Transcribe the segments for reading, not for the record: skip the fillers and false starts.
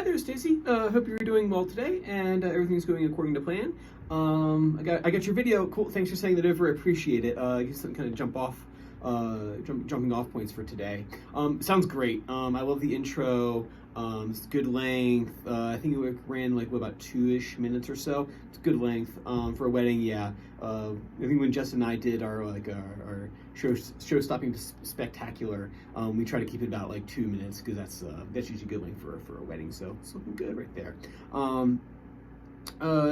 there, Stacy. Hope you're doing well today, and everything's going according to plan. I got your video. Cool. Thanks for sending that over. I appreciate it. Get some kind of jumping off points for today. Sounds great. I love the intro. It's good length. I think it ran like about 2-ish minutes or so. It's good length for a wedding. Yeah. I think when Justin and I did our show-stopping spectacular, we try to keep it about like 2 minutes because that's usually good length for a wedding. So it's looking good right there.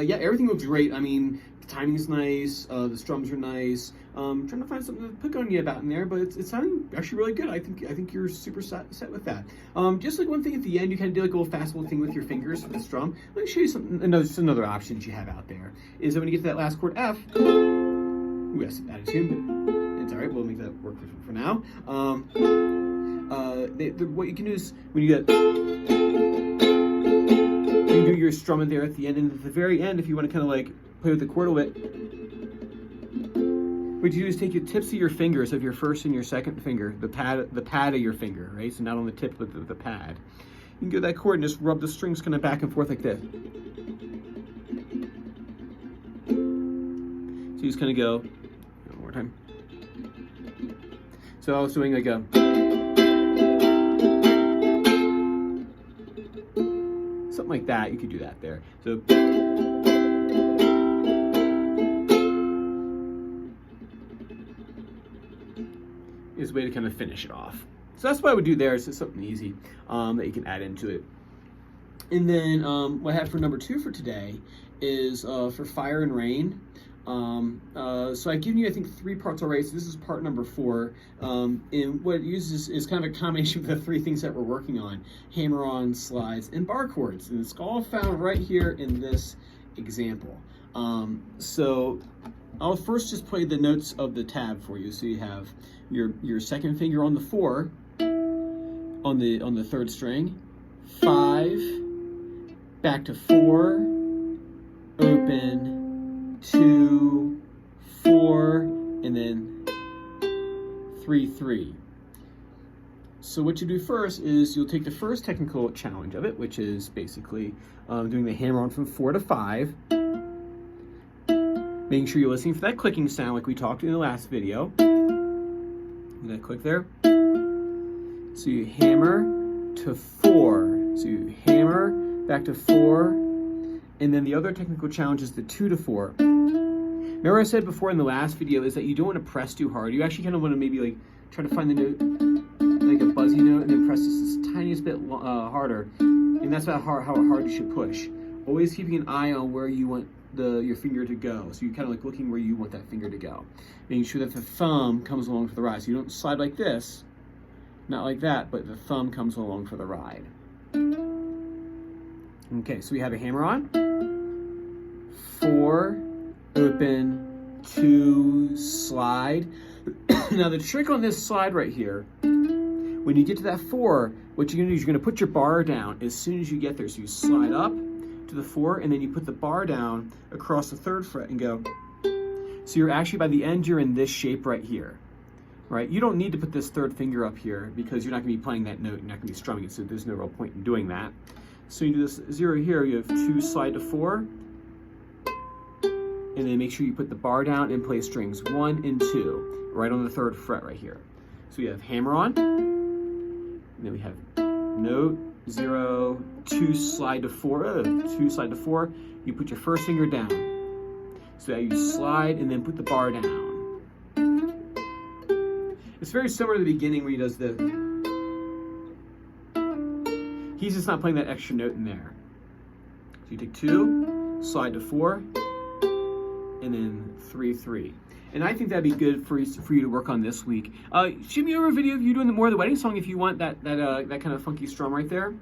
Yeah, everything looks great. I mean, the timing's nice. The strums are nice. Trying to find something to pick on you about in there, but it's sounding actually really good. I think you're super set with that. Just like one thing at the end, you kind of do like a little fast little thing with your fingers with the strum. Let me show you something. Another option that you have out there is that when you get to that last chord F, ooh, that's out of tune, but it's all right. We'll make that work for now. What you can do is when you get do your strumming there at the end, and at the very end, if you want to kind of like play with the chord a little bit, what you do is take your tips of your fingers, of your first and your second finger, the pad of your finger, right? So not on the tip, but the pad. You can go to that chord and just rub the strings kind of back and forth like this. So you just kind of go, one more time. So I was doing like a, something like that. You could do that there. So is a way to kind of finish it off. So that's what I would do there. It's just something easy that you can add into it. And then what I have for number 2 for today is for Fire and Rain. So I've given you, I think, 3 parts already. So this is part number 4. And what it uses is kind of a combination of the 3 things that we're working on: hammer-on, slides, and bar chords. And it's all found right here in this example. So I'll first just play the notes of the tab for you. So you have your second finger on the 4, on the 3rd string, 5, back to 4, open, 2, 4, and then 3, 3. So what you do first is you'll take the first technical challenge of it, which is basically doing the hammer-on from 4 to 5. Making sure you're listening for that clicking sound like we talked in the last video. That click there. So you hammer to 4. So you hammer back to 4. And then the other technical challenge is the 2 to 4. Remember I said before in the last video is that you don't want to press too hard. You actually kind of want to maybe like try to find the note, like a buzzy note, and then press this tiniest bit harder. And that's about how hard you should push. Always keeping an eye on where you want your finger to go. So you're kind of like looking where you want that finger to go. Making sure that the thumb comes along for the ride. So you don't slide like this, not like that, but the thumb comes along for the ride. Okay, so we have a hammer on. 4, open, 2, slide. Now the trick on this slide right here, when you get to that 4, what you're gonna do is you're gonna put your bar down as soon as you get there. So you slide up to the 4, and then you put the bar down across the 3rd fret and go. So you're actually, by the end, you're in this shape right here, right? You don't need to put this 3rd finger up here because you're not gonna be playing that note, you're not gonna be strumming it, so there's no real point in doing that. So you do this 0 here, you have 2, slide to 4, and then make sure you put the bar down and play strings 1 and 2, right on the 3rd fret right here. So we have hammer on, and then we have note, 0, 2, slide to 4, 2, slide to 4, you put your first finger down. So that you slide and then put the bar down. It's very similar to the beginning where he does the, he's just not playing that extra note in there. So you take 2, slide to 4, and then 3, 3. And I think that'd be good for you to work on this week. Shoot me over a video of you doing more of the wedding song if you want that kind of funky strum right there.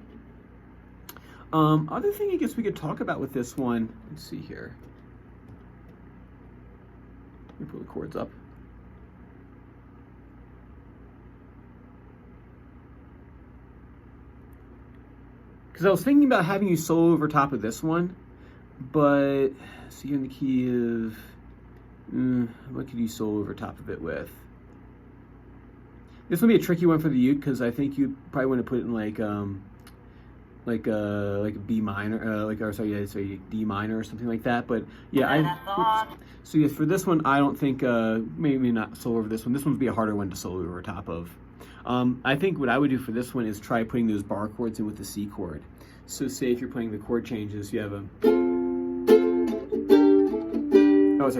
Other thing I guess we could talk about with this one, let's see here. Let me pull the chords up. Because I was thinking about having you solo over top of this one, but so you're in the key of, what could you solo over top of it with? This will be a tricky one for the uke because I think you probably want to put it in like like a B minor, sorry, D minor or something like that. But yeah, so yeah, for this one, I don't think maybe not solo over this one. This one would be a harder one to solo over top of. I think what I would do for this one is try putting those bar chords in with the C chord. So say if you're playing the chord changes, you have a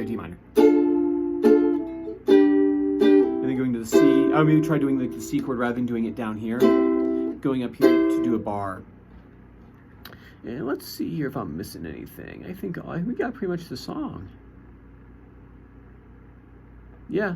D minor, and then going to the C. I would maybe try doing like the C chord rather than doing it down here, going up here to do a bar. And let's see here if I'm missing anything. I think we got pretty much the song. Yeah,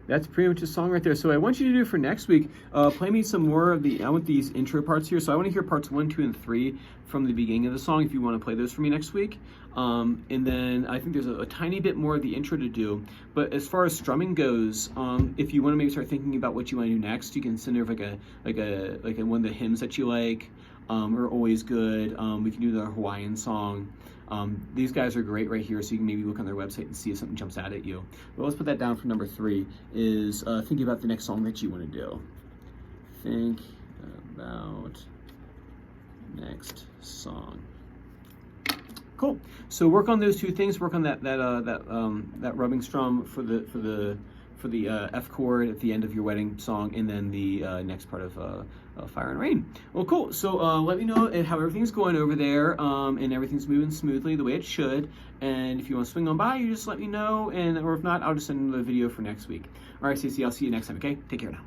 that's pretty much the song right there. So I want you to do for next week, play me some more of I want these intro parts here. So I want to hear parts 1, 2, and 3 from the beginning of the song if you want to play those for me next week. And then I think there's a tiny bit more of the intro to do. But as far as strumming goes, if you want to maybe start thinking about what you want to do next, you can send over like one of the hymns that you like. Are always good. We can do the Hawaiian song. These guys are great right here, so you can maybe look on their website and see if something jumps out at you. But let's put that down for number 3, is thinking about the next song that you want to do. Think about next song. Cool. So work on those 2 things. Work on that rubbing strum for the F chord at the end of your wedding song, and then the next part of Fire and Rain. Well, cool. So let me know how everything's going over there, and everything's moving smoothly the way it should. And if you want to swing on by, you just let me know, or if not, I'll just send another video for next week. All right, Stacey, I'll see you next time, okay? Take care now.